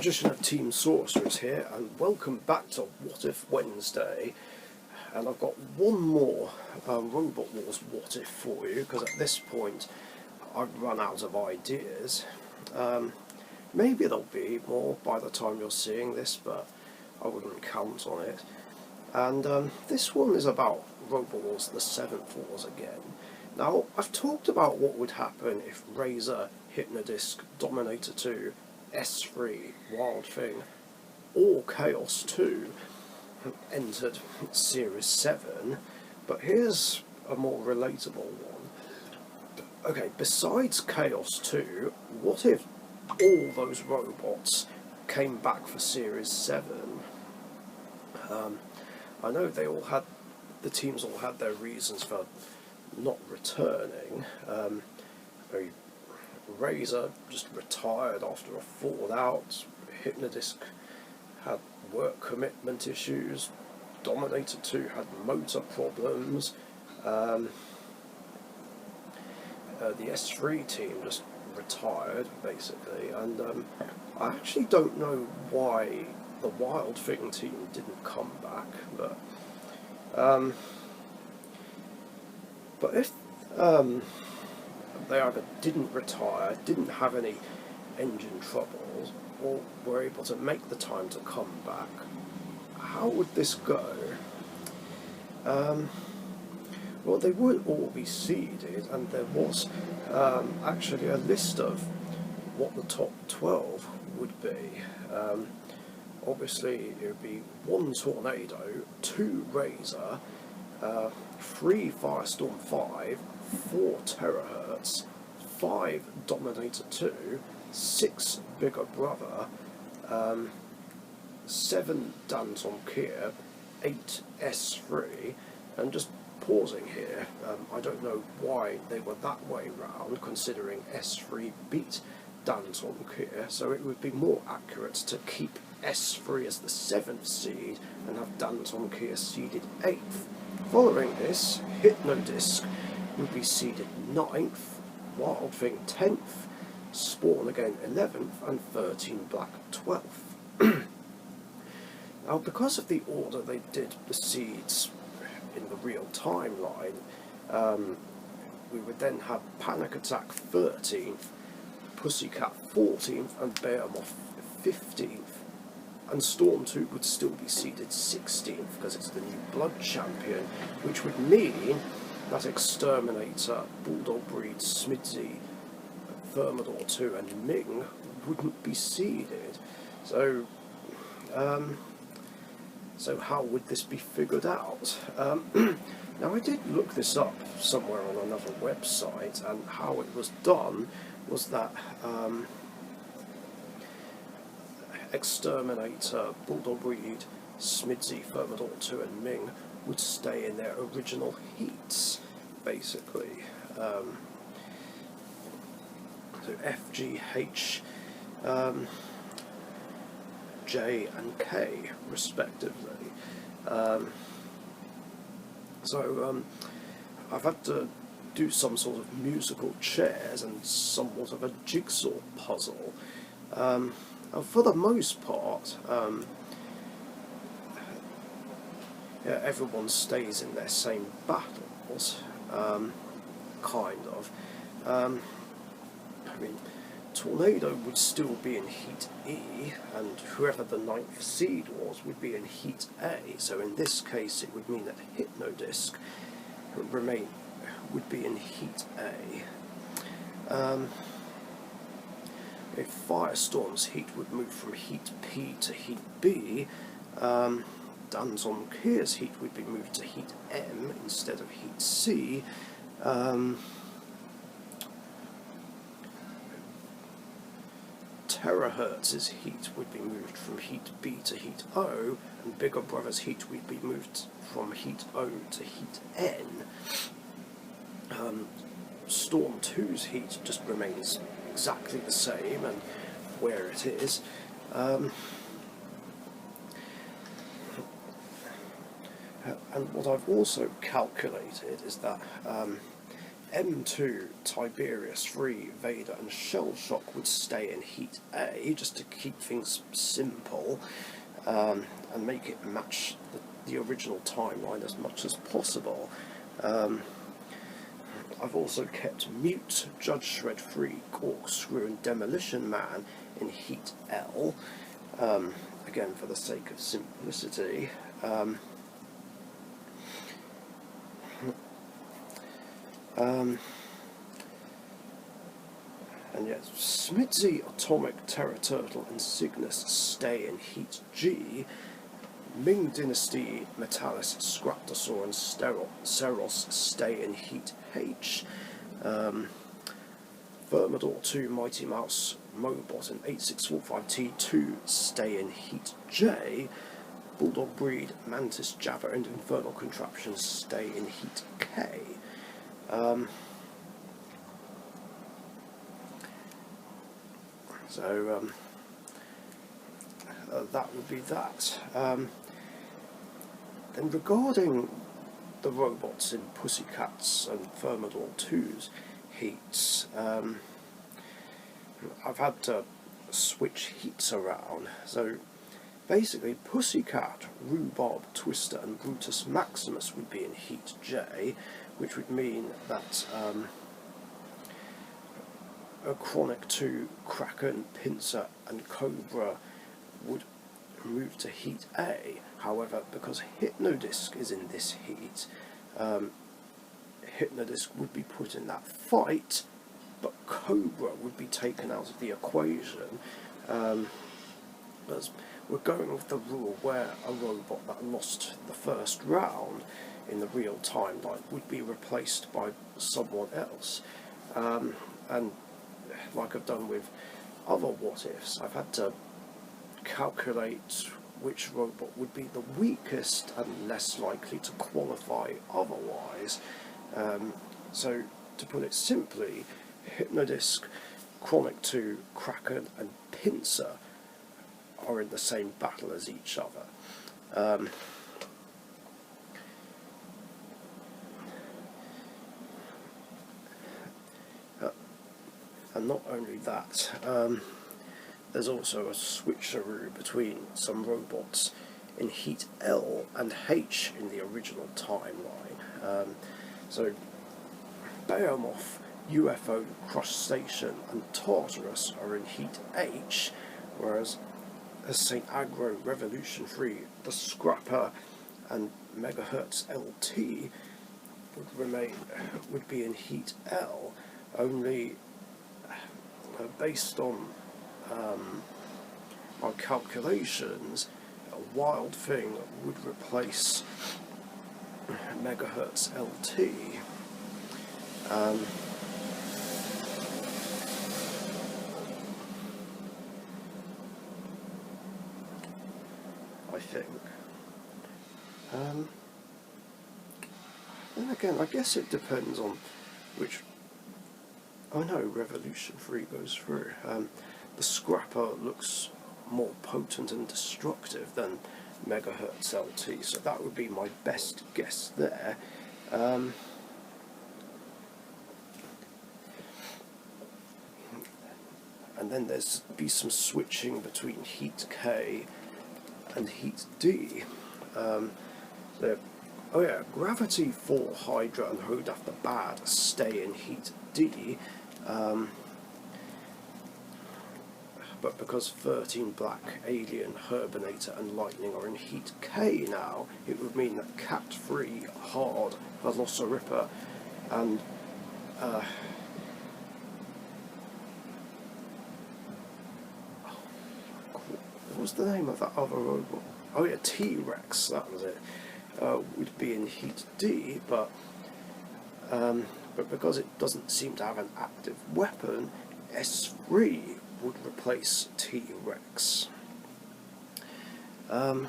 Magician of Team Sorcerers here, and welcome back to What If Wednesday. And I've got one more Robot Wars What If for you, because at this point I've run out of ideas. Maybe there'll be more by the time you're seeing this, but I wouldn't count on it. And this one is about Robot Wars the 7th Wars again. Now, I've talked about what would happen if Razer, Hypno-Disc, Dominator 2, S3, Wild Thing, or Chaos 2 entered Series 7, but here's a more relatable one. Okay, besides Chaos 2, what if all those robots came back for Series 7? I know the teams all had their reasons for not returning. Razer just retired after a fallout. Hypno-Disc had work commitment issues. Dominator 2 had motor problems. The S3 team just retired, basically, and I actually don't know why the Wild Thing team didn't come back, but if they either didn't retire, didn't have any engine troubles, or were able to make the time to come back, how would this go? Well, they would all be seeded, and there was actually a list of what the top 12 would be. Obviously, it would be 1 Tornado, 2 Razer, 3 Firestorm 5, 4 Terahertz, 5 Dominator 2, 6 Bigger Brother, 7 Danton Kia, 8 S3, and just pausing here, I don't know why they were that way round, considering S3 beat Danton Kia, so it would be more accurate to keep S3 as the 7th seed and have Danton Kia seeded 8th. Following this, Hypno-Disc would be seeded 9th, Wild Thing 10th, Spawn again 11th, and 13 Black 12th. Now, because of the order they did the seeds in the real timeline, we would then have Panic Attack 13th, Pussycat 14th, and Behemoth 15th. And Storm 2 would still be seeded 16th because it's the new Blood Champion, which would mean that Exterminator, Bulldog Breed, Smidsy, Thermidor 2 and Ming wouldn't be seeded. So how would this be figured out? Now, I did look this up somewhere on another website, and how it was done was that Exterminator, Bulldog Breed, Smidsy, Thermidor 2 and Ming would stay in their original heats, basically. So F, G, H, J and K, respectively. I've had to do some sort of musical chairs and somewhat of a jigsaw puzzle. For the most part, everyone stays in their same battles, kind of. I mean, Tornado would still be in Heat E, and whoever the 9th seed was would be in Heat A, so in this case it would mean that Hypno-Disc would be in Heat A. If Firestorm's heat would move from Heat P to Heat B, Danton Kia's heat would be moved to Heat M instead of Heat C. Terahertz's heat would be moved from Heat B to Heat O, and Bigger Brother's heat would be moved from Heat O to Heat N. Storm 2's heat just remains exactly the same and where it is. And what I've also calculated is that M2, Tiberius 3, Vader and Shell Shock would stay in Heat A, just to keep things simple, and make it match the original timeline as much as possible. I've also kept Mute, Judge Shred 3, Corkscrew and Demolition Man in Heat L, again for the sake of simplicity. And yes, Smithy, Atomic, Terror Turtle and Cygnus stay in Heat G. Ming Dynasty, Metalis, Scraptosaur and Ceros stay in Heat H. Thermidor 2, Mighty Mouse, Mobot and 8645T2 stay in Heat J. Bulldog Breed, Mantis, Java and Infernal Contraptions stay in Heat K. That would be that. Then regarding the robots in Pussycats and Thermidor 2's heats, I've had to switch heats around. So basically Pussycat, Rhubarb, Twister and Brutus Maximus would be in Heat J, which would mean that a Chronic 2, Kraken, Pincer and Cobra would move to Heat A. However, because Hypno-Disc is in this heat, Hypno-Disc would be put in that fight, but Cobra would be taken out of the equation, as we're going with the rule where a robot that lost the first round in the real timeline would be replaced by someone else. And like I've done with other what-ifs, I've had to calculate which robot would be the weakest and less likely to qualify otherwise. So, to put it simply, Hypno-Disc, Chronic 2, Kraken and Pincer are in the same battle as each other. And not only that, there's also a switcheroo between some robots in Heat L and H in the original timeline. So Behemoth, UFO, Crustacean and Tartarus are in Heat H, whereas St. Agro, Revolution 3, the Scrapper and Megahertz LT would be in Heat L, only based on my calculations, a Wild Thing would replace Megahertz LT. I think. Then again, I guess it depends on which. Oh no, Revolution 3 goes through. The Scrapper looks more potent and destructive than Megahertz LT, so that would be my best guess there. And then there's be some switching between Heat K and Heat D. Oh yeah, Gravity 4, Hydra and Hodaf the Bad stay in Heat D. But because 13 Black, Alien, Herbinator and Lightning are in Heat K now, it would mean that Cat 3, Hard, Velociraptor and what was the name of that other robot? Oh yeah, T-Rex, that was it. Would be in Heat D, but because it doesn't seem to have an active weapon, S3 would replace T-Rex. Yeah,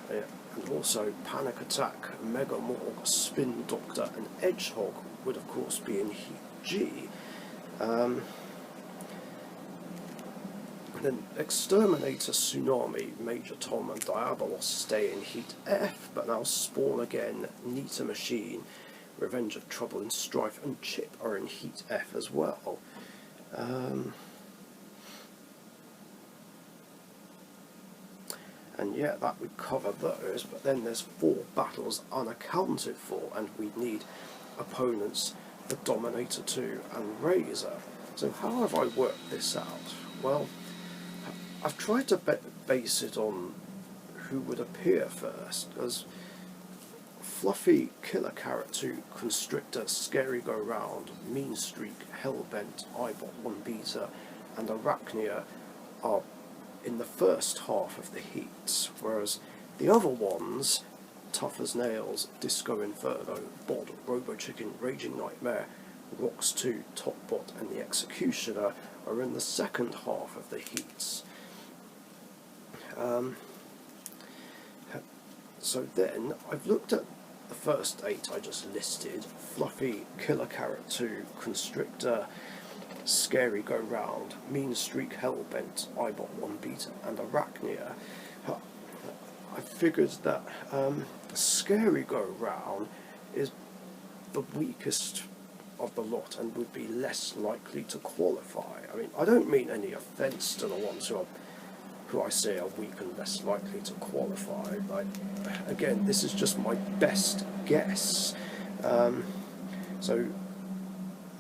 and also Panic Attack, Mega Morg, Spin Doctor and Edgehog would of course be in Heat G. Then then Exterminator, Tsunami, Major Tom and Diabolos stay in Heat F, but now Spawn again, Nita Machine, Revenge of Trouble and Strife and Chip are in Heat F as well. And yeah, that would cover those, but then there's 4 battles unaccounted for, and we need opponents for Dominator 2 and Razer. So how have I worked this out? Well, I've tried to base it on who would appear first, as Fluffy, Killer Carrot 2, Constrictor, Scary Go Round, Mean Streak, Hellbent, Eyebot 1 Beta and Arachnia are in the first half of the heats, whereas the other ones, Tough as Nails, Disco Inferno, Bod, Robo Chicken, Raging Nightmare, Rocks 2, Topbot and the Executioner are in the second half of the heats. So then I've looked at the first 8 I just listed: Fluffy, Killer Carrot 2, Constrictor, Scary Go Round, Mean Streak, Hellbent, Eyebot 1 Beta and Arachnia. I figured that Scary Go Round is the weakest of the lot and would be less likely to qualify. I mean, I don't mean any offence to the ones who I say are weak and less likely to qualify. Again, this is just my best guess. So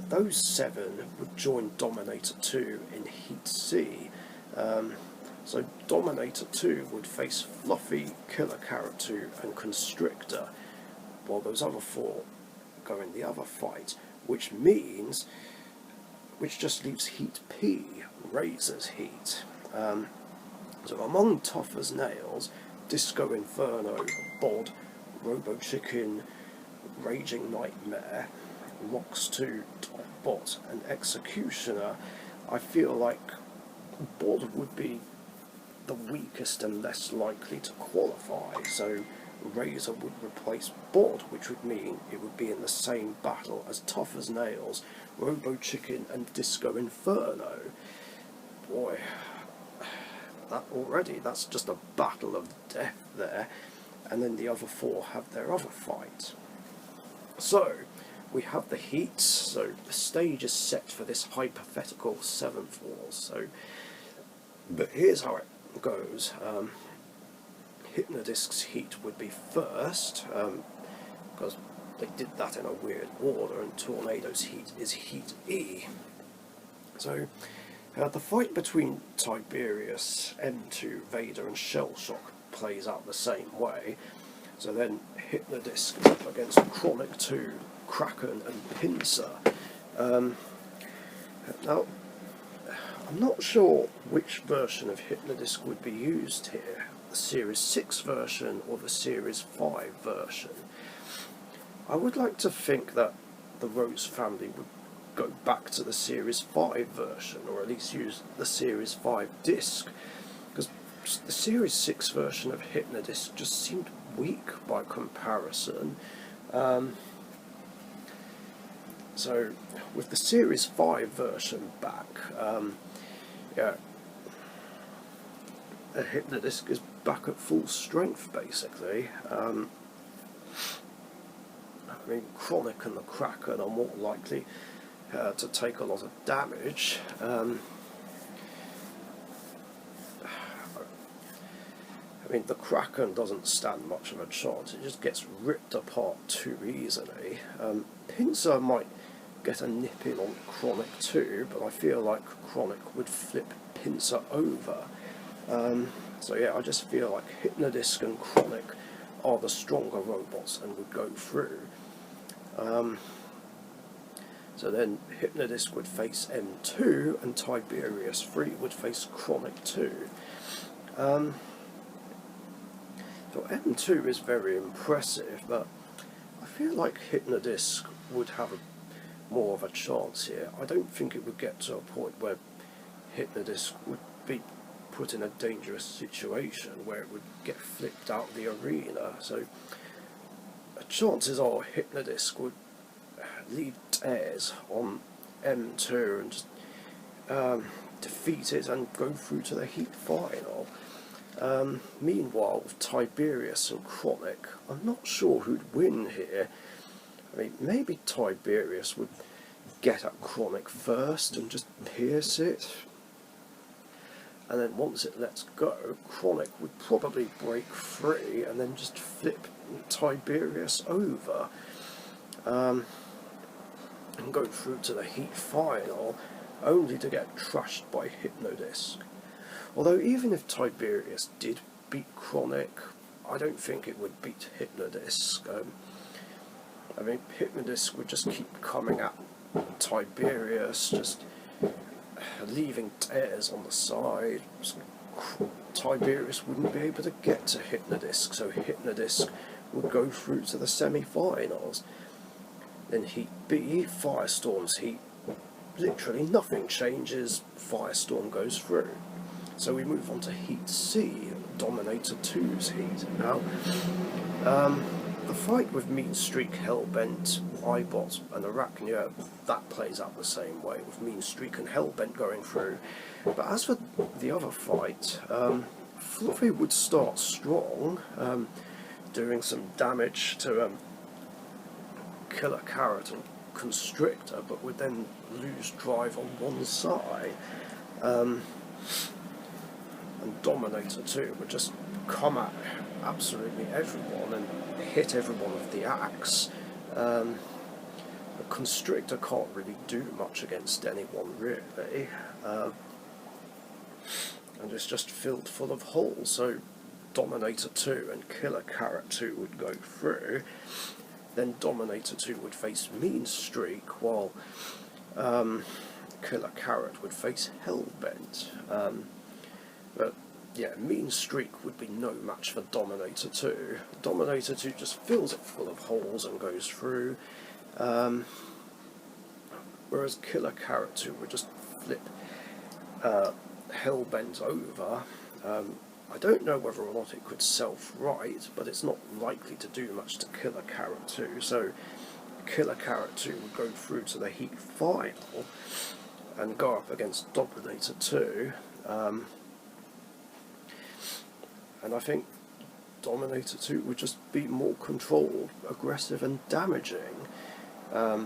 those 7 would join Dominator 2 in Heat C. So Dominator 2 would face Fluffy, Killer Carrot 2 and Constrictor, while those other 4 go in the other fight, which just leaves Heat P, Razer's heat. So among Tough as Nails, Disco Inferno, Bod, Robo Chicken, Raging Nightmare, Rocks 2, Topbot and Executioner, I feel like Bod would be the weakest and less likely to qualify, so Razer would replace Bod, which would mean it would be in the same battle as Tough as Nails, Robo Chicken and Disco Inferno. Boy, that's just a battle of death there, and then the other 4 have their other fight. So we have the heats, so the stage is set for this hypothetical 7th war. But here's how it goes. Hypno-Disc's heat would be first, because they did that in a weird order, and Tornado's heat is Heat E. So the fight between Tiberius, M2, Vader and Shellshock plays out the same way. So then Hypno-Disc up against Chronic 2, Kraken and Pincer. Now, I'm not sure which version of Hypno-Disc would be used here, the Series 6 version or the Series 5 version. I would like to think that the Rose family would go back to the Series 5 version, or at least use the Series 5 disc, because the Series 6 version of Hypno-Disc just seemed weak by comparison. So with the Series 5 version back, Hypno-Disc is back at full strength basically. I mean, Chronic and the Kraken are more likely to take a lot of damage. I mean, the Kraken doesn't stand much of a chance, it just gets ripped apart too easily. Pincer might get a nip in on Chronic too, but I feel like Chronic would flip Pincer over. So yeah, I just feel like Hypno-Disc and Chronic are the stronger robots and would go through. So then Hypno-Disc would face M2 and Tiberius 3 would face Chronic 2. So M2 is very impressive, but I feel like Hypno-Disc would have more of a chance here. I don't think it would get to a point where Hypno-Disc would be put in a dangerous situation where it would get flipped out of the arena. So chances are Hypno-Disc would leave tears on M2 and just defeat it and go through to the heat final. Meanwhile, with Tiberius and Chronic, I'm not sure who'd win here. I mean, maybe Tiberius would get at Chronic first and just pierce it. And then once it lets go, Chronic would probably break free and then just flip Tiberius over. And go through to the heat final, only to get crushed by Hypno-Disc. Although even if Tiberius did beat Chronic, I don't think it would beat Hypno-Disc. I mean, Hypno-Disc would just keep coming at Tiberius, just leaving tears on the side. Tiberius wouldn't be able to get to Hypno-Disc, so Hypno-Disc would go through to the semi-finals. Then Heat B, Firestorm's heat, literally nothing changes, Firestorm goes through. So we move on to Heat C, Dominator 2's heat. Now, the fight with Mean Streak, Hellbent, Eyebot and Arachnia, that plays out the same way, with Mean Streak and Hellbent going through. But as for the other fight, Fluffy would start strong, doing some damage to Killer Carrot and Constrictor, but would then lose drive on one side. And Dominator 2 would just come at absolutely everyone and hit everyone with the axe. The Constrictor can't really do much against anyone, really. And it's just filled full of holes, so Dominator 2 and Killer Carrot 2 would go through. Then Dominator 2 would face Mean Streak, while Killer Carrot would face Hellbent. But yeah, Mean Streak would be no match for Dominator 2. Dominator 2 just fills it full of holes and goes through. Whereas Killer Carrot 2 would just flip Hellbent over. I don't know whether or not it could self-right, but it's not likely to do much to Killer Carrot 2, so Killer Carrot 2 would go through to the heat final and go up against Dominator 2, and I think Dominator 2 would just be more controlled, aggressive and damaging. I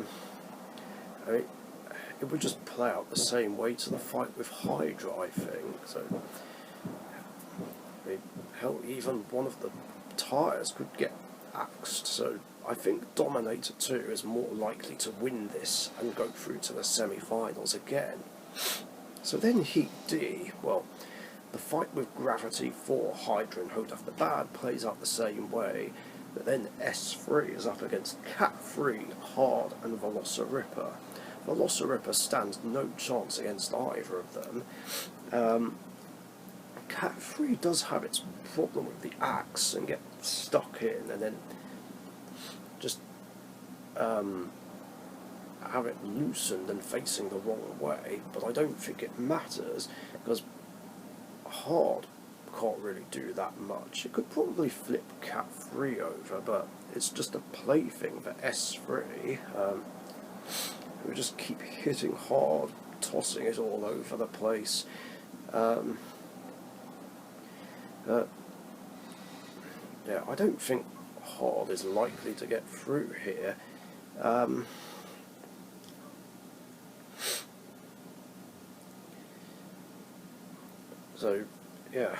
mean, it would just play out the same way to the fight with Hydra, I think. So, I mean, hell, even one of the tyres could get axed, so I think Dominator 2 is more likely to win this and go through to the semi-finals again. So then Heat D, well, the fight with Gravity 4, Hydra and Hodaf the Bad plays out the same way, but then S3 is up against Cat 3, Hard and Velociripper. Velociripper stands no chance against either of them. Cat 3 does have its problem with the axe and get stuck in and then just have it loosened and facing the wrong way, but I don't think it matters because Hard can't really do that much. It could probably flip Cat 3 over, but it's just a plaything for S3. It would just keep hitting Hard, tossing it all over the place. Yeah, I don't think Hard is likely to get through here. So, yeah,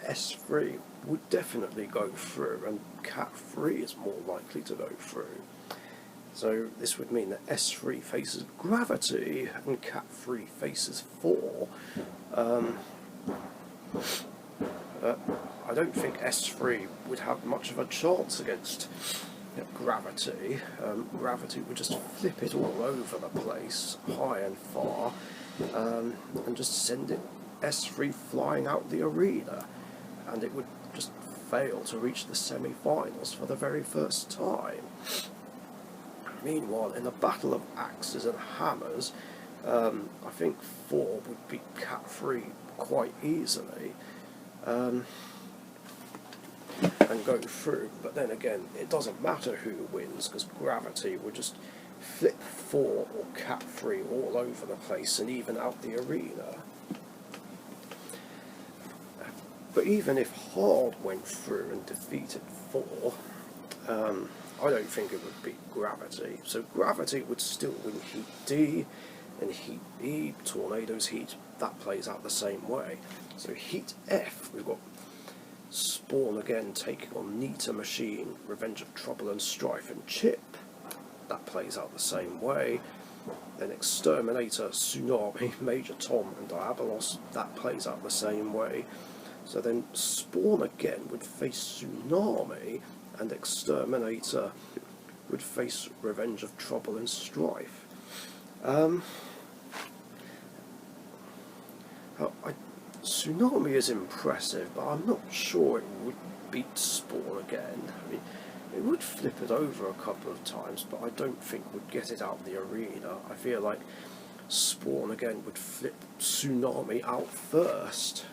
S3 would definitely go through, and Cat 3 is more likely to go through. So this would mean that S3 faces Gravity, and Cat 3 faces 4. I don't think S3 would have much of a chance against Gravity. Gravity would just flip it all over the place, high and far, and just send it S3 flying out the arena, and it would just fail to reach the semi-finals for the very first time. Meanwhile, in a battle of axes and hammers, I think 4 would beat Cat 3 quite easily, and go through, but then again, it doesn't matter who wins, because Gravity would just Flip 4 or Cap 3 all over the place and even out the arena. But even if Hard went through and defeated 4, I don't think it would beat Gravity. So Gravity would still win Heat D, and Heat E, Tornado's Heat, that plays out the same way. So Heat F, we've got Spawn again taking on Nita Machine, Revenge of Trouble and Strife and Chip. That plays out the same way. Then Exterminator, Tsunami, Major Tom and Diabolos, that plays out the same way. So then Spawn again would face Tsunami, and Exterminator would face Revenge of Trouble and Strife. Tsunami is impressive, but I'm not sure it would beat Spawn again. I mean, it would flip it over a couple of times, but I don't think would get it out of the arena. I feel like Spawn again would flip Tsunami out first.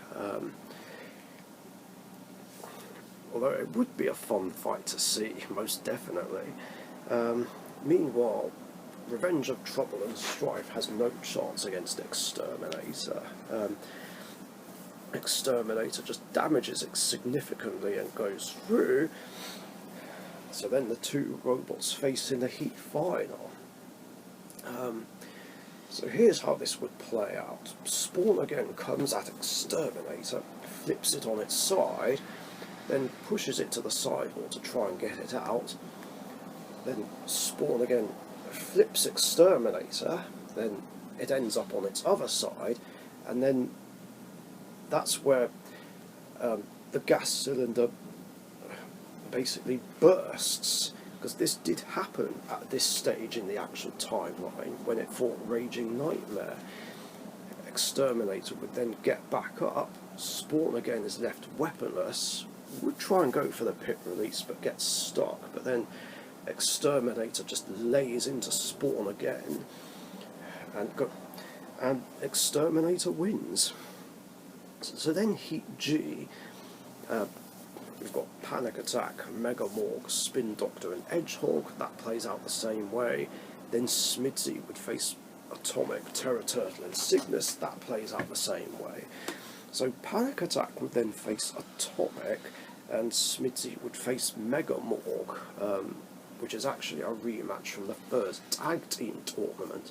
Although it would be a fun fight to see, most definitely. Meanwhile, Revenge of Trouble and Strife has no chance against Exterminator. Exterminator just damages it significantly and goes through. So then the two robots face in the Heat final. So here's how this would play out. Spawn again comes at Exterminator, flips it on its side, then pushes it to the sidewall to try and get it out. Then Spawn again flips Exterminator, then it ends up on its other side, and then that's where the gas cylinder basically bursts, because this did happen at this stage in the actual timeline when it fought Raging Nightmare. Exterminator would then get back up, Spawn again is left weaponless, would try and go for the pit release but gets stuck, but then Exterminator just lays into Spawn again, and Exterminator wins. So then Heat G, we've got Panic Attack, Mega Morg, Spin Doctor and Edgehog, that plays out the same way. Then Smidsy would face Atomic, Terror Turtle and Cygnus, that plays out the same way. So Panic Attack would then face Atomic, and Smidsy would face Mega Morg, which is actually a rematch from the first tag team tournament.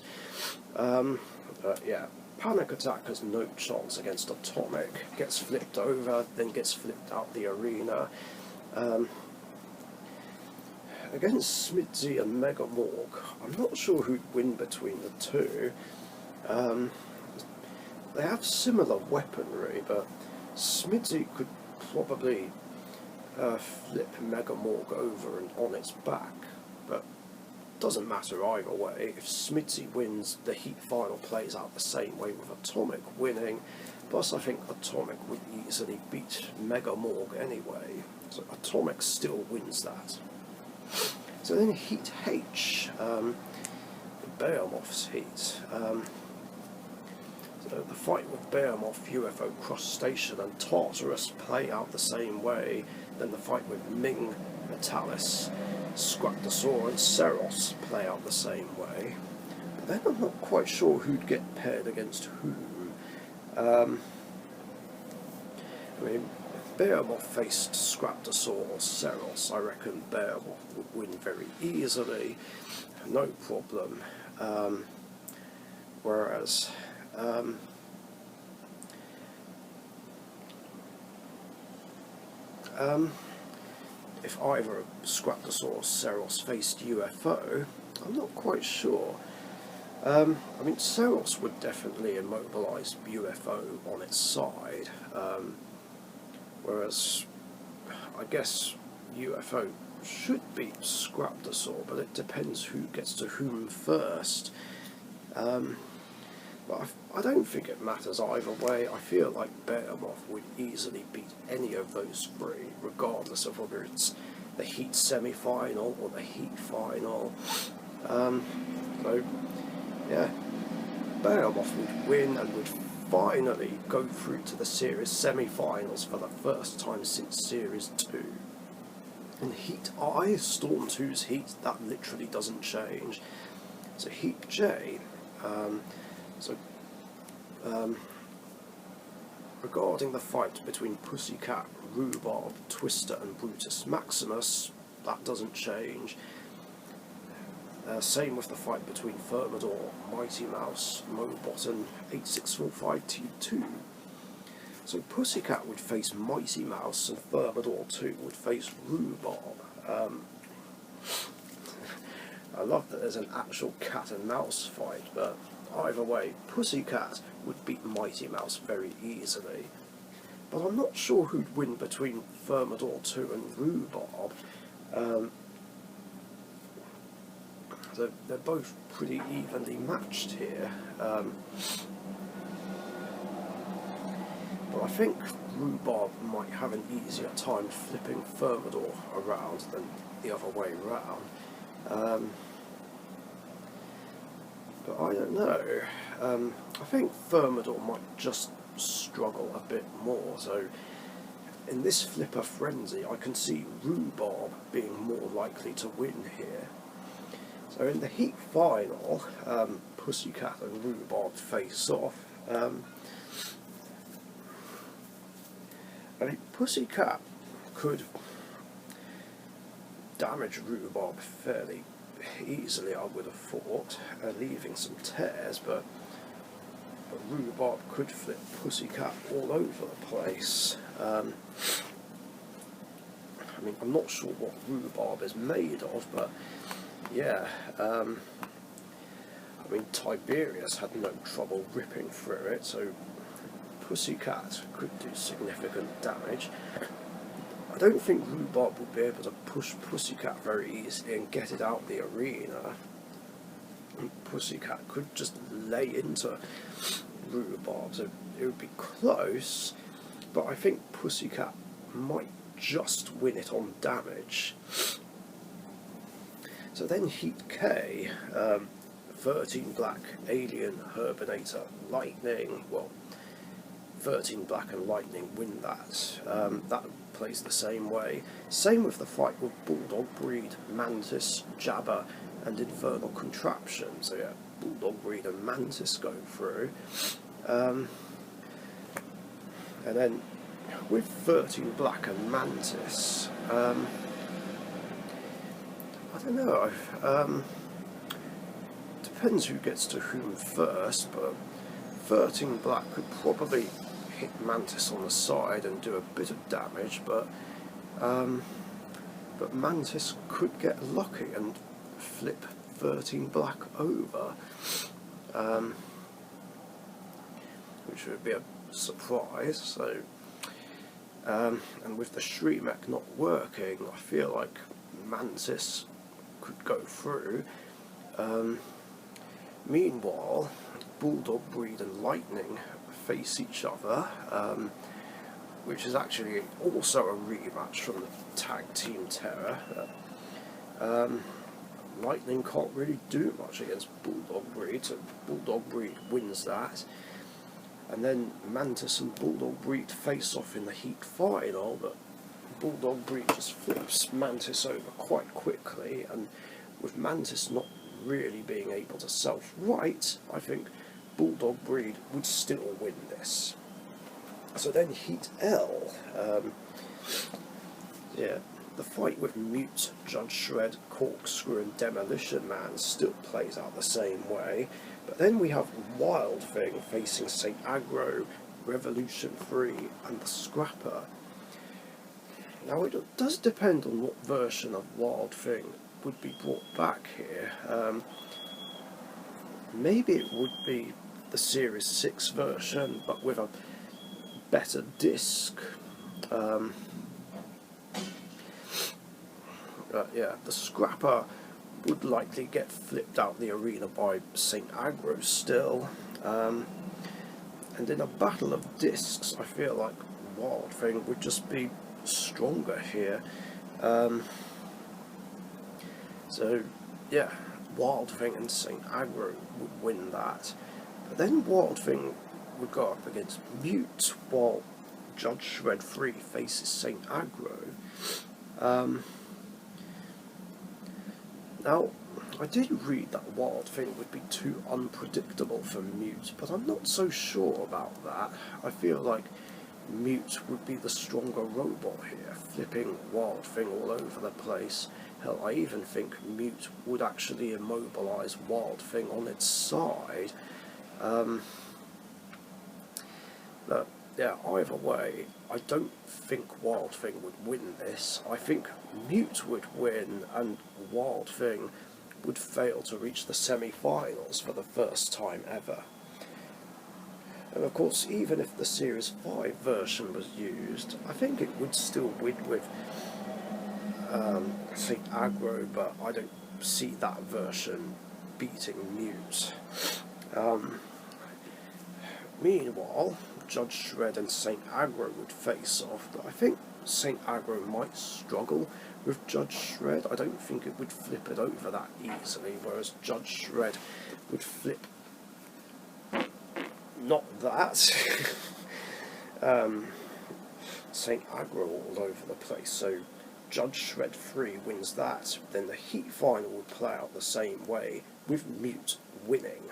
Yeah, Panic Attack has no chance against Atomic, gets flipped over, then gets flipped out the arena. Against Smidsy and Mega Morg, I'm not sure who'd win between the two. They have similar weaponry, but Smidsy could probably flip Mega Morg over and on its back, but doesn't matter either way. If Smidsy wins, the Heat final plays out the same way with Atomic winning, plus I think Atomic would easily beat Mega Morg anyway, so Atomic still wins that. So then Heat H, Behemoth's Heat. So the fight with Behemoth, UFO Cross Station and Tartarus play out the same way. Then the fight with Ming, Metalis, Scraptosaur and Ceros play out the same way. But then I'm not quite sure who'd get paired against whom. I mean, if Behemoth faced Scraptosaur or Ceros, I reckon Behemoth would win very easily, no problem. Whereas if either Scraptosaur or Ceros faced UFO, I'm not quite sure. I mean, Ceros would definitely immobilise UFO on its side, whereas I guess UFO should beat Scraptosaur, but it depends who gets to whom first. But I don't think it matters either way. I feel like Behemoth would easily beat any of those three, regardless of whether it's the Heat semi-final or the Heat final. So, yeah, Behemoth would win and would finally go through to the series semi-finals for the first time since Series 2. In Heat I, Storm 2's Heat, that literally doesn't change. So Heap J, so regarding the fight between Pussycat, Rhubarb, Twister and Brutus Maximus, that doesn't change. Same with the fight between Thermidor, Mighty Mouse, Mobot and 8645T2. So Pussycat would face Mighty Mouse and Thermidor 2 would face Rhubarb. I love that there's an actual cat and mouse fight, but either way, Pussycat would beat Mighty Mouse very easily. But I'm not sure who'd win between Thermidor 2 and Rhubarb. They're both pretty evenly matched here. But I think Rhubarb might have an easier time flipping Thermidor around than the other way round. But I don't know. I think Thermidor might just struggle a bit more, so in this flipper frenzy I can see Rhubarb being more likely to win here. So in the heat final, Pussycat and Rhubarb face off. I mean, Pussycat could damage Rhubarb fairly easily, I would have thought, leaving some tears, but Rhubarb could flip Pussycat all over the place. I mean, I'm not sure what Rhubarb is made of, but yeah, I mean, Tiberius had no trouble ripping through it, so Pussycat could do significant damage. I don't think Rhubarb would be able to push Pussycat very easily and get it out the arena. Pussycat could just lay into Rhubarb, so it would be close, but I think Pussycat might just win it on damage. So then Heat K, 13 black, Alien, Herbinator, Lightning, well, 13 black and Lightning win that. That plays the same way. Same with the fight with Bulldog Breed, Mantis, Jabber and Infernal Contraption. So yeah, Bulldog Breed and Mantis go through. And then with 13 black and Mantis, I don't know, depends who gets to whom first, but 13 black could probably hit Mantis on the side and do a bit of damage, but Mantis could get lucky and flip 13 black over, which would be a surprise. So, and with the Shriek not working, I feel like Mantis could go through. Meanwhile, Bulldog Breed and Lightning face each other, which is actually also a rematch from the Tag Team Terror. Lightning can't really do much against Bulldog Breed, so Bulldog Breed wins that. And then Mantis and Bulldog Breed face off in the heat final, but Bulldog Breed just flips Mantis over quite quickly, and with Mantis not really being able to self-right, I think Bulldog Breed would still win this. So then Heat L, yeah, the fight with Mute, Judge Shred, Corkscrew and Demolition Man still plays out the same way, but then we have Wild Thing facing St. Aggro, Revolution 3 and the Scrapper. Now it does depend on what version of Wild Thing would be brought back here. Maybe it would be the Series 6 version, but with a better disc. Yeah, the Scrapper would likely get flipped out the arena by St. Aggro still. And in a battle of discs, I feel like Wild Thing would just be stronger here. So yeah, Wild Thing and St. Aggro would win that. But then Wild Thing would go up against Mute, while Judge Shred 3 faces St. Aggro. Now, I did read that Wild Thing would be too unpredictable for Mute, but I'm not so sure about that. I feel like Mute would be the stronger robot here, flipping Wild Thing all over the place. Hell, I even think Mute would actually immobilise Wild Thing on its side. But yeah, either way, I don't think Wild Thing would win this. I think Mute would win and Wild Thing would fail to reach the semi-finals for the first time ever. And of course, even if the Series 5 version was used, I think it would still win with St. Aggro, but I don't see that version beating Mute. Meanwhile, Judge Shred and St. Aggro would face off, but I think St. Aggro might struggle with Judge Shred. I don't think it would flip it over that easily, whereas Judge Shred would flip not that. St. Aggro all over the place, so Judge Shred 3 wins that, then the heat final would play out the same way, with Mute winning.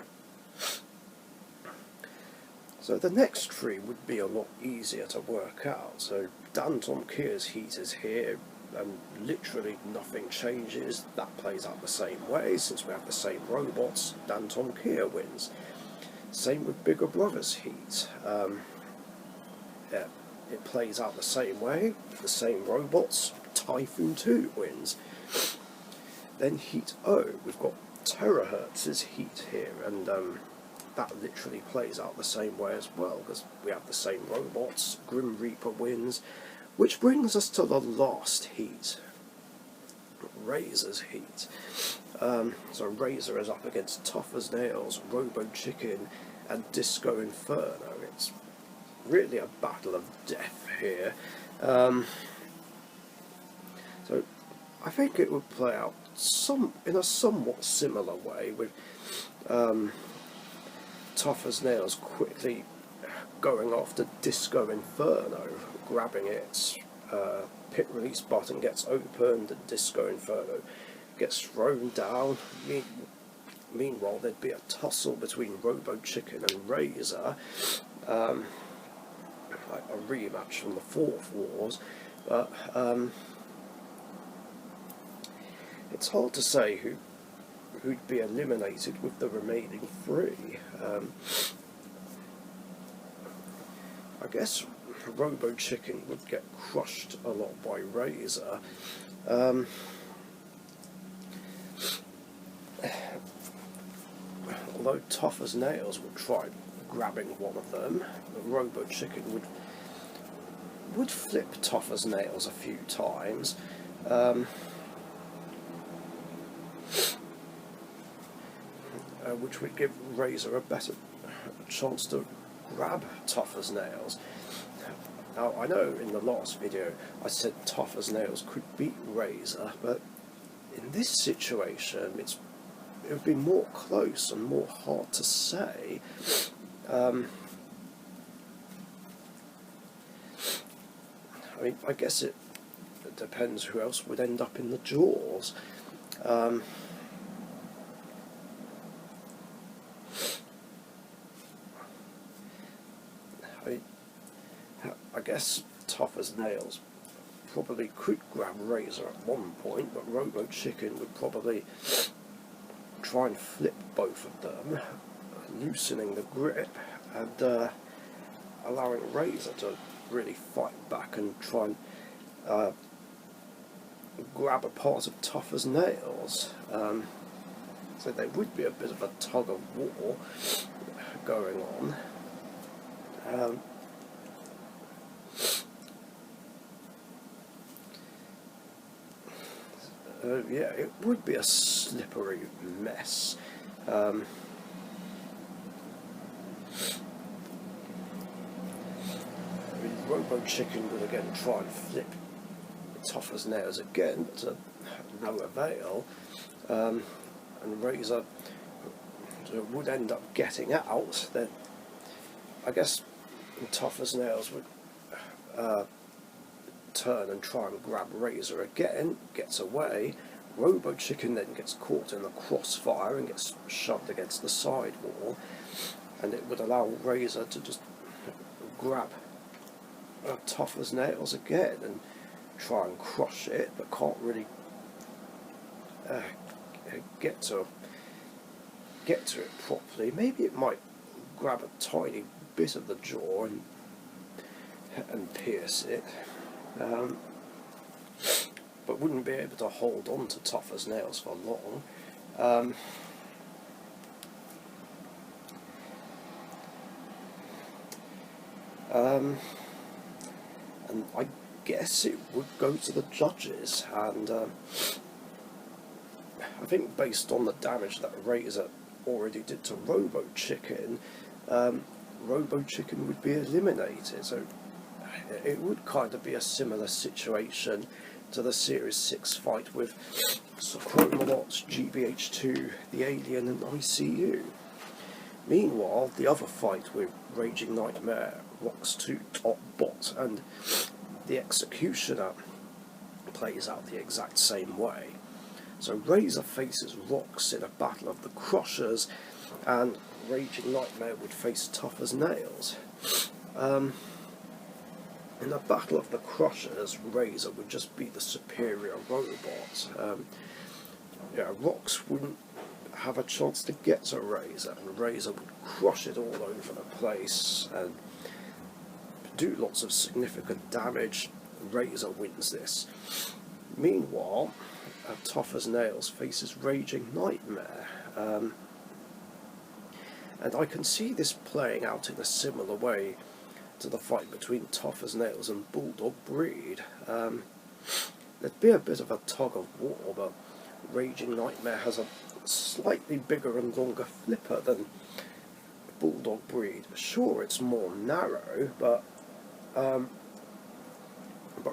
So the next three would be a lot easier to work out. So Dan Tom Kier's heat is here, and literally nothing changes. That plays out the same way, since we have the same robots, Dan Tom Kier wins. Same with Bigger Brother's heat. Yeah, it plays out the same way, the same robots, Typhoon 2 wins. Then Heat O, we've got Terahertz's heat here, and that literally plays out the same way as well, because we have the same robots, Grim Reaper wins, which brings us to the last heat, Razer's heat. So Razer is up against Tough as Nails, Robo Chicken, and Disco Inferno. It's really a battle of death here. So I think it would play out in a somewhat similar way, with Tough as Nails quickly going after Disco Inferno, grabbing its pit release button gets opened and Disco Inferno gets thrown down. Meanwhile, there'd be a tussle between Robo Chicken and Razer, like a rematch from the Fourth Wars, but it's hard to say who'd be eliminated with the remaining three. I guess Robo Chicken would get crushed a lot by Razer. Although Tough as Nails would try grabbing one of them, Robo Chicken would flip Tough as Nails a few times. Which would give Razer a better chance to grab Tough as Nails. Now, I know in the last video I said Tough as Nails could beat Razer, but in this situation it would be more close and more hard to say. I mean, I guess it depends who else would end up in the jaws. I guess Tough as Nails probably could grab Razer at one point, but Robo Chicken would probably try and flip both of them, loosening the grip and allowing Razer to really fight back and try and grab a part of Tough as Nails. So there would be a bit of a tug of war going on. Yeah, it would be a slippery mess. I mean, Robo Chicken would again try and flip Tough as Nails again, but to no avail. And Razer would end up getting out. Then I guess Tough as Nails would turn and try and grab Razer again, gets away. Robo Chicken then gets caught in the crossfire and gets shoved against the sidewall, and it would allow Razer to just grab Tough as Nails again and try and crush it, but can't really get to it properly. Maybe it might grab a tiny bit of the jaw and pierce it, but wouldn't be able to hold on to Tough as Nails for long. And I guess it would go to the judges, and I think based on the damage that Razer already did to Robo Chicken, Robo Chicken would be eliminated. So it would kind of be a similar situation to the Series 6 fight with Chromalot, GBH2, the Alien and ICU. Meanwhile, the other fight with Raging Nightmare, Rocks 2 Top Bot and the Executioner plays out the exact same way. So Razer faces Rocks in a battle of the Crushers, and Raging Nightmare would face Tough as Nails. In the battle of the Crushers, Razer would just be the superior robot. Rocks wouldn't have a chance to get to Razer, and Razer would crush it all over the place and do lots of significant damage. Razer wins this. Meanwhile, Tough as Nails faces Raging Nightmare, and I can see this playing out in a similar way to the fight between Tough as Nails and Bulldog Breed. There'd be a bit of a tug of war, but Raging Nightmare has a slightly bigger and longer flipper than Bulldog Breed. Sure, it's more narrow, but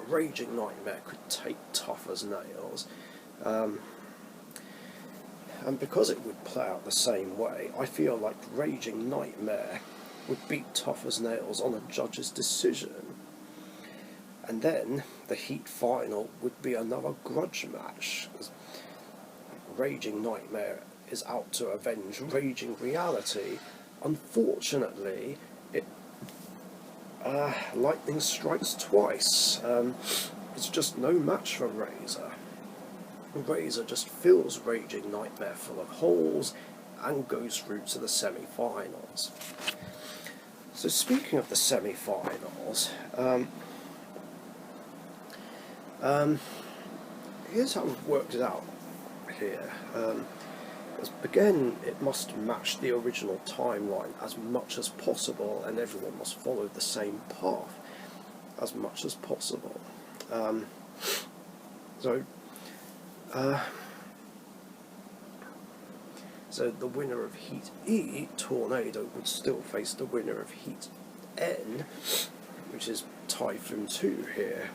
Raging Nightmare could take Tough as Nails. And because it would play out the same way, I feel like Raging Nightmare would beat Tough as Nails on a judge's decision. And then the heat final would be another grudge match. Raging Nightmare is out to avenge Raging Reality. Unfortunately, lightning strikes twice. It's just no match for Razer. Razer just fills Raging Nightmare full of holes and goes through to the semi-finals. So speaking of the semi-finals, here's how we've worked it out here. Again, it must match the original timeline as much as possible, and everyone must follow the same path as much as possible. So the winner of Heat E, Tornado, would still face the winner of Heat N, which is Typhoon 2 here.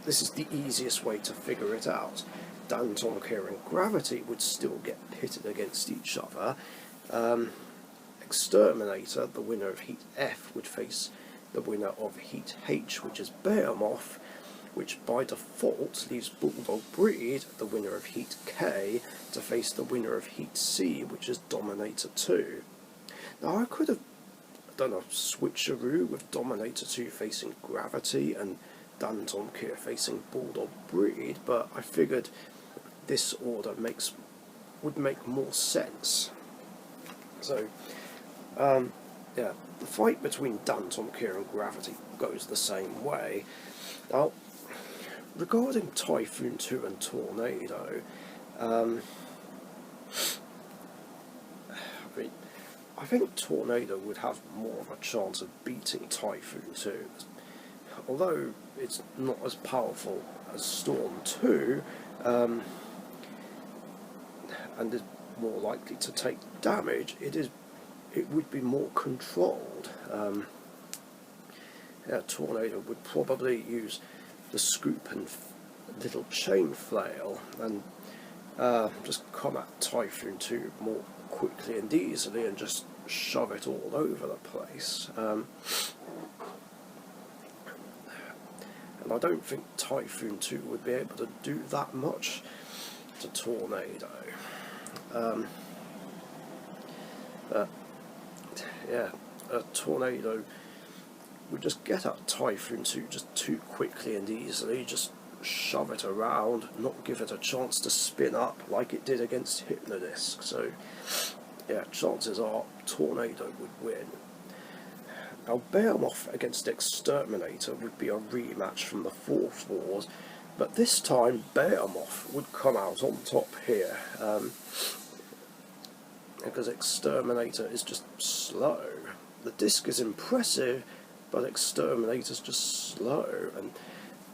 This is the easiest way to figure it out. Dan Tonka and Gravity would still get pitted against each other. Exterminator, the winner of Heat F, would face the winner of Heat H, which is Behemoth, which by default leaves Bulldog Breed, the winner of Heat K, to face the winner of Heat C, which is Dominator 2. Now I could have done a switcheroo with Dominator 2 facing Gravity and Dan Tonka facing Bulldog Breed, but I figured this order would make more sense. So, the fight between Dan Tonka and Gravity goes the same way. Now, regarding Typhoon 2 and Tornado, I think Tornado would have more of a chance of beating Typhoon 2. Although it's not as powerful as Storm 2, and is more likely to take damage, it would be more controlled. Tornado would probably use the scoop and little chain flail and just come at Typhoon 2 more quickly and easily and just shove it all over the place. And I don't think Typhoon 2 would be able to do that much. to Tornado. Yeah, a Tornado would just get at Typhoon 2 just too quickly and easily, just shove it around, not give it a chance to spin up like it did against Hypno-Disc. So yeah, chances are Tornado would win. Now Behemoth against Exterminator would be a rematch from the fourth wars, but this time Behemoth would come out on top here, because Exterminator is just slow. The disc is impressive, but Exterminator's just slow, and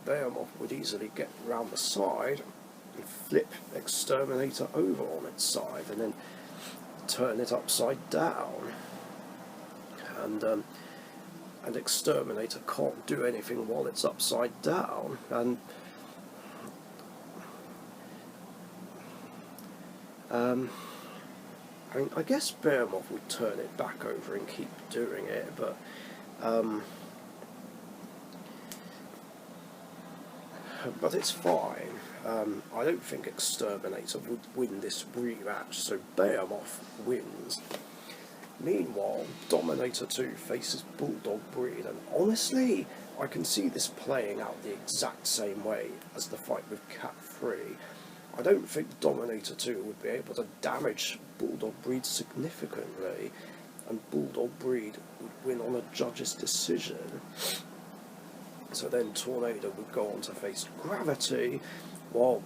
Behemoth would easily get round the side and flip Exterminator over on its side, and then turn it upside down. And Exterminator can't do anything while it's upside down, and I mean, I guess Behemoth would turn it back over and keep doing it, but it's fine. I don't think Exterminator would win this rematch, so Behemoth wins. Meanwhile, Dominator 2 faces Bulldog Breed, and honestly, I can see this playing out the exact same way as the fight with Cat 3. I don't think Dominator 2 would be able to damage Bulldog Breed significantly, and Bulldog Breed would win on a judge's decision. So then Tornado would go on to face Gravity, while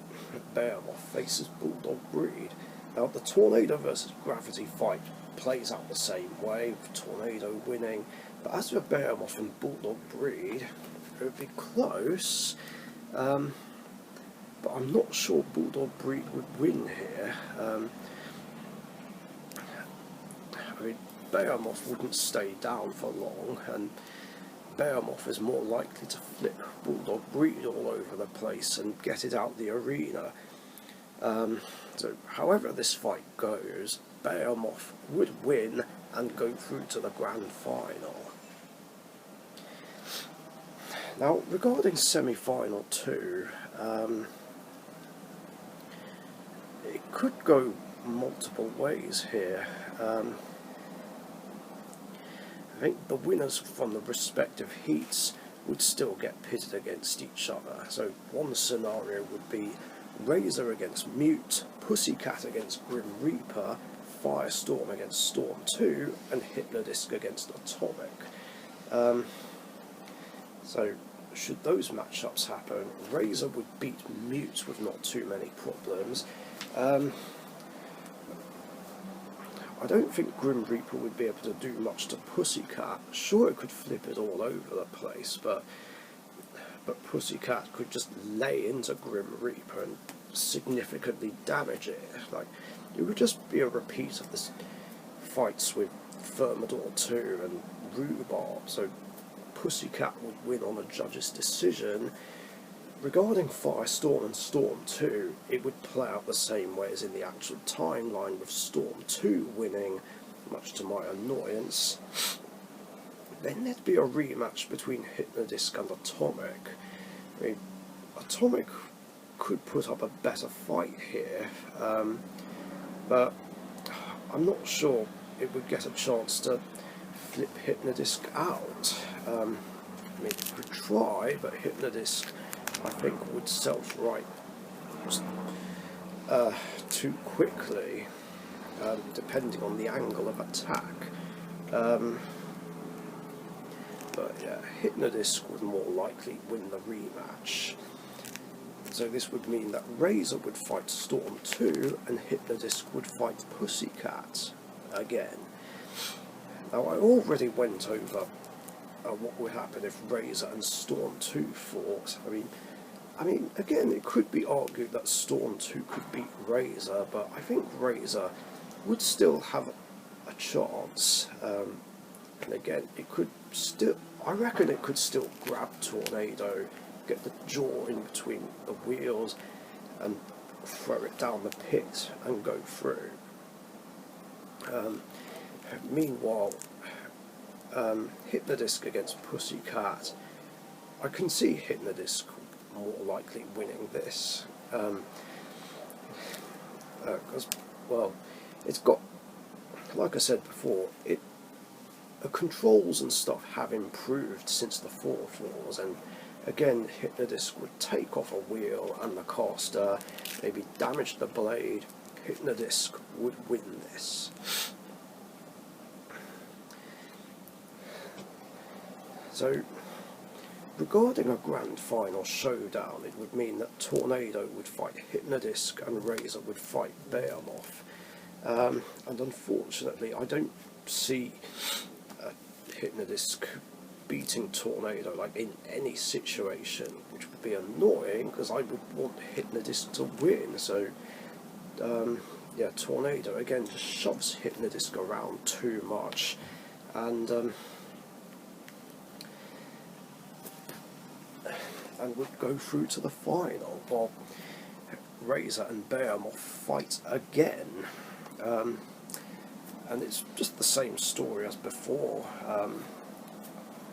Behemoth faces Bulldog Breed. Now the Tornado versus Gravity fight plays out the same way, with Tornado winning, but as for Behemoth and Bulldog Breed, it would be close, but I'm not sure Bulldog Breed would win here. I mean, Behemoth wouldn't stay down for long, and Behemoth is more likely to flip Bulldog Breed all over the place and get it out the arena. So however this fight goes, Behemoth would win and go through to the grand final. Now regarding semi-final 2, it could go multiple ways here. I think the winners from the respective heats would still get pitted against each other. So one scenario would be Razer against Mute, Pussycat against Grim Reaper, Firestorm against Storm 2, and Hypno-Disc against Atomic. So should those matchups happen, Razer would beat Mute with not too many problems. I don't think Grim Reaper would be able to do much to Pussycat. Sure, it could flip it all over the place, but Pussycat could just lay into Grim Reaper and significantly damage it. Like, it would just be a repeat of the fights with Thermidor 2 and Rhubarb, so Pussycat would win on a judge's decision. Regarding Firestorm and Storm 2, it would play out the same way as in the actual timeline, with Storm 2 winning, much to my annoyance. Then there'd be a rematch between Hypno-Disc and Atomic. I mean, Atomic could put up a better fight here, but I'm not sure it would get a chance to flip Hypno-Disc out. I mean, it could try, but Hypno-Disc, I think, would self-right too quickly, depending on the angle of attack. But yeah, Hypno-Disc would more likely win the rematch. So this would mean that Razer would fight Storm 2 and Hypno-Disc would fight Pussycat again. Now I already went over what would happen if Razer and Storm 2 fought. I mean, again, it could be argued that Storm 2 could beat Razer, but I think Razer would still have a chance. And again, it could still, I reckon it could still grab Tornado, get the jaw in between the wheels, and throw it down the pit and go through. Meanwhile, Hypno-Disc against Pussycat, I can see Hypno-Disc more likely winning this. because, well, it's got, like I said before, the controls and stuff have improved since the 4.4s, and again, Hypno-Disc would take off a wheel and the caster, maybe damage the blade. Hypno-Disc would win this. So, regarding a grand final showdown, it would mean that Tornado would fight Hypno-Disc and Razer would fight Behemoth. And unfortunately, I don't see Hypno-Disc beating Tornado like in any situation, which would be annoying because I would want Hypno-Disc to win. So yeah, Tornado again just shoves Hypno-Disc around too much, and would go through to the final while Razer and Behemoth fight again. And it's just the same story as before.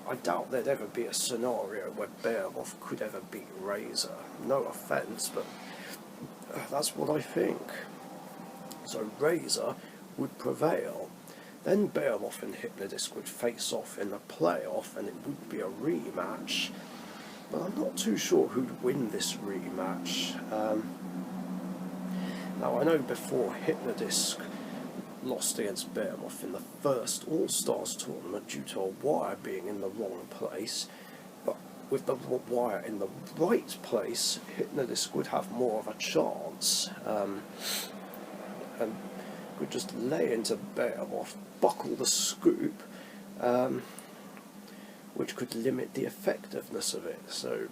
I doubt there'd ever be a scenario where Behemoth could ever beat Razer. No offence, but that's what I think. So Razer would prevail. Then Behemoth and Hypno-Disc would face off in the playoff, and it would be a rematch. But I'm not too sure who'd win this rematch. Now I know before Hypno-Disc lost against Behemoth in the first All-Stars tournament due to a wire being in the wrong place, but with the wire in the right place, Hypno-Disc would have more of a chance, and could just lay into Behemoth, buckle the scoop, which could limit the effectiveness of it. So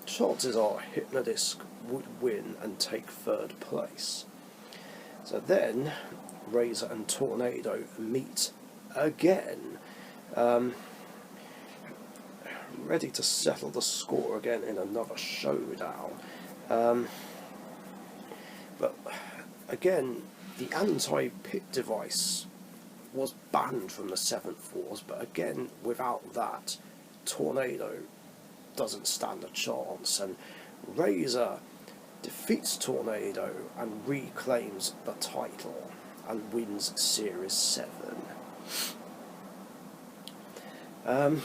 chances are Hypno-Disc would win and take third place. So then Razer and Tornado meet again, ready to settle the score again in another showdown. But again, the anti-pit device was banned from the 7.4s, but again, without that, Tornado doesn't stand a chance, and Razer defeats Tornado and reclaims the title and wins Series 7. Now,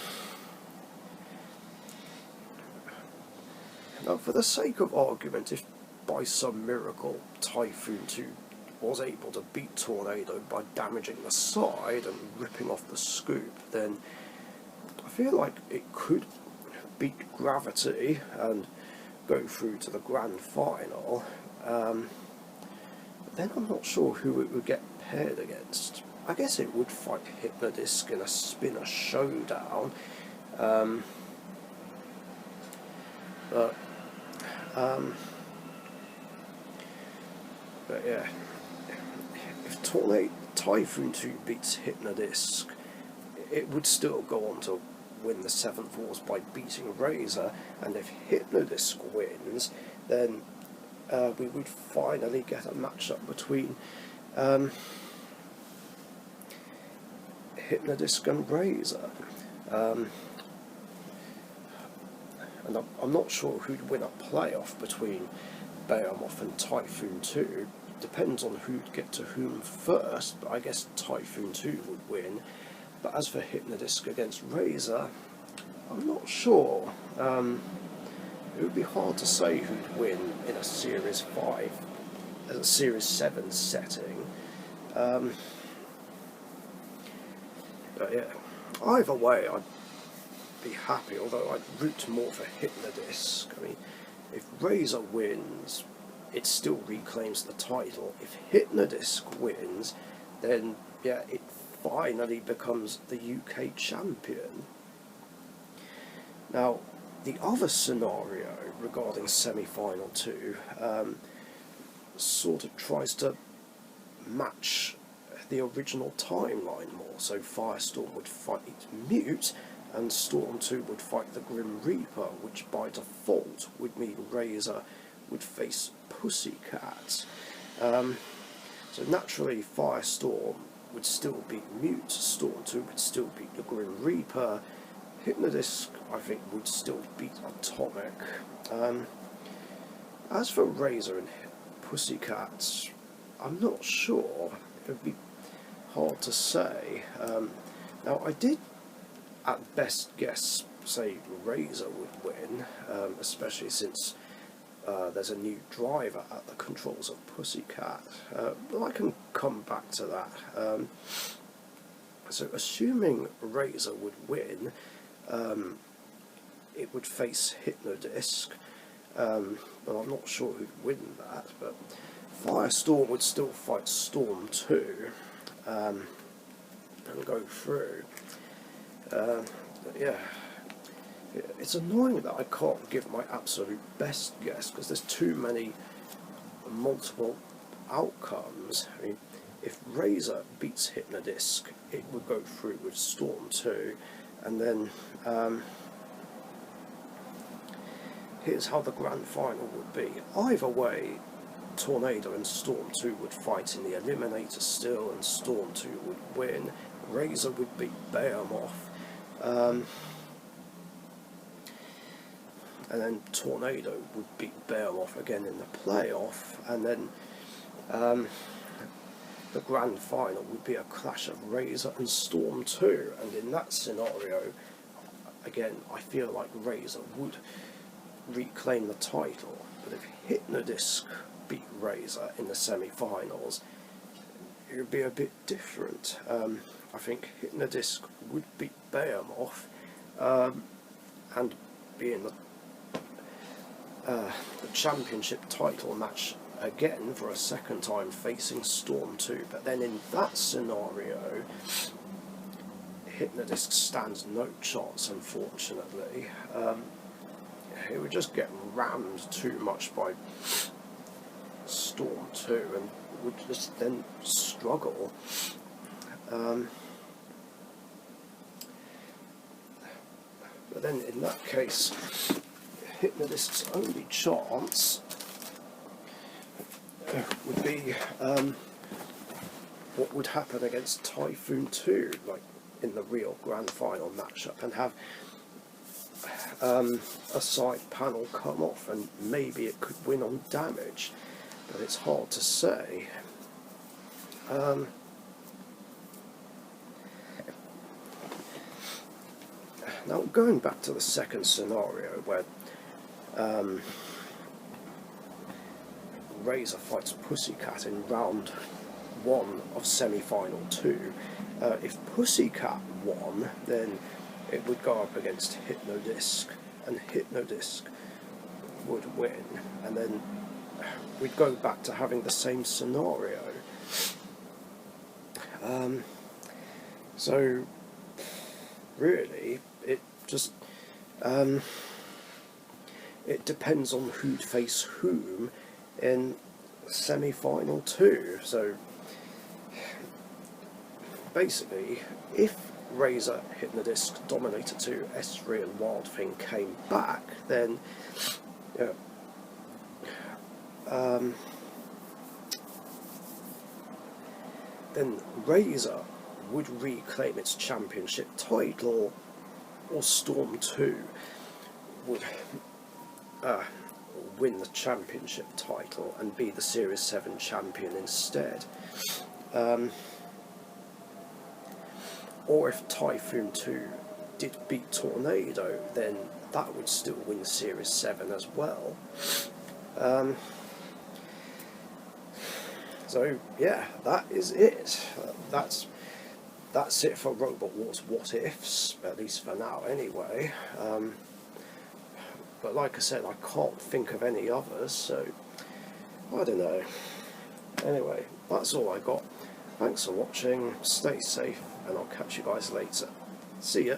for the sake of argument, if by some miracle Typhoon 2 was able to beat Tornado by damaging the side and ripping off the scoop, then I feel like it could beat Gravity and go through to the grand final. But then I'm not sure who it would get paired against. I guess it would fight Hypno-Disc in a spinner showdown, but yeah, if Typhoon 2 beats Hypno-Disc, it would still go on to win the 7.4s by beating Razer, and if Hypno-Disc wins, then we would finally get a matchup between Hypno-Disc and Razer. And I'm not sure who'd win a playoff between Behemoth and Typhoon 2. Depends on who'd get to whom first, but I guess Typhoon 2 would win. But as for Hypno-Disc against Razer, I'm not sure. It would be hard to say who'd win in a Series 5, as a Series 7 setting. But yeah, either way, I'd be happy, although I'd root more for Hypno-Disc. I mean, if Razer wins, it still reclaims the title. If Hypno-Disc wins, then yeah, it finally becomes the UK champion. Now, the other scenario regarding semi-final 2 sort of tries to match the original timeline more. So Firestorm would fight Mute, and Storm 2 would fight the Grim Reaper, which by default would mean Razer would face Pussycat. So naturally, Firestorm would still beat Mute, Storm 2 would still beat the Grim Reaper, Hypno-Disc, I think, would still beat Atomic. As for Razer and Pussycat, I'm not sure. It would be hard to say. Now, I did at best guess, say, Razer would win, especially since there's a new driver at the controls of Pussycat. But I can come back to that. So assuming Razer would win, it would face Hypno-Disc, but I'm not sure who'd win that, but Firestorm would still fight Storm 2 and go through. Yeah, it's annoying that I can't give my absolute best guess because there's too many multiple outcomes. I mean, if Razer beats Hypno-Disc, it would go through with Storm 2, and then here's how the grand final would be. Either way, Tornado and Storm 2 would fight in the Eliminator still, and Storm 2 would win. Razer would beat Behemoth, and then Tornado would beat Behemoth again in the playoff, and then the grand final would be a clash of Razer and Storm 2, and in that scenario, again, I feel like Razer would reclaim the title, but if Hypno-Disc beat Razer in the semi-finals, it would be a bit different. I think Hypno-Disc would beat Behemoth and be in the championship title match again for a second time facing Storm 2, but then in that scenario Hypno-Disc stands no chance, unfortunately. It would just get rammed too much by Storm 2 and would just then struggle. But then in that case, Hypno-Disc's only chance would be what would happen against Typhoon 2, like in the real grand final matchup, and have a side panel come off, and maybe it could win on damage, but it's hard to say. Now, going back to the second scenario where Razer fights Pussycat in round 1 of semi-final 2, if Pussycat won, then it would go up against Hypno-Disc, and Hypno-Disc would win, and then we'd go back to having the same scenario. So really, it just it depends on who'd face whom in semi-final 2. So basically, if Razer, Hypno-Disc, Dominator 2, S3 and Wild Thing came back, then then Razer would reclaim its championship title, or Storm 2 would win the championship title and be the Series 7 champion instead. Or if Typhoon 2 did beat Tornado, then that would still win Series 7 as well. So yeah, that is it. That's it for Robot Wars What Ifs, at least for now anyway. But like I said, I can't think of any others, so I don't know. Anyway, that's all I got. Thanks for watching, stay safe, and I'll catch you guys later. See ya.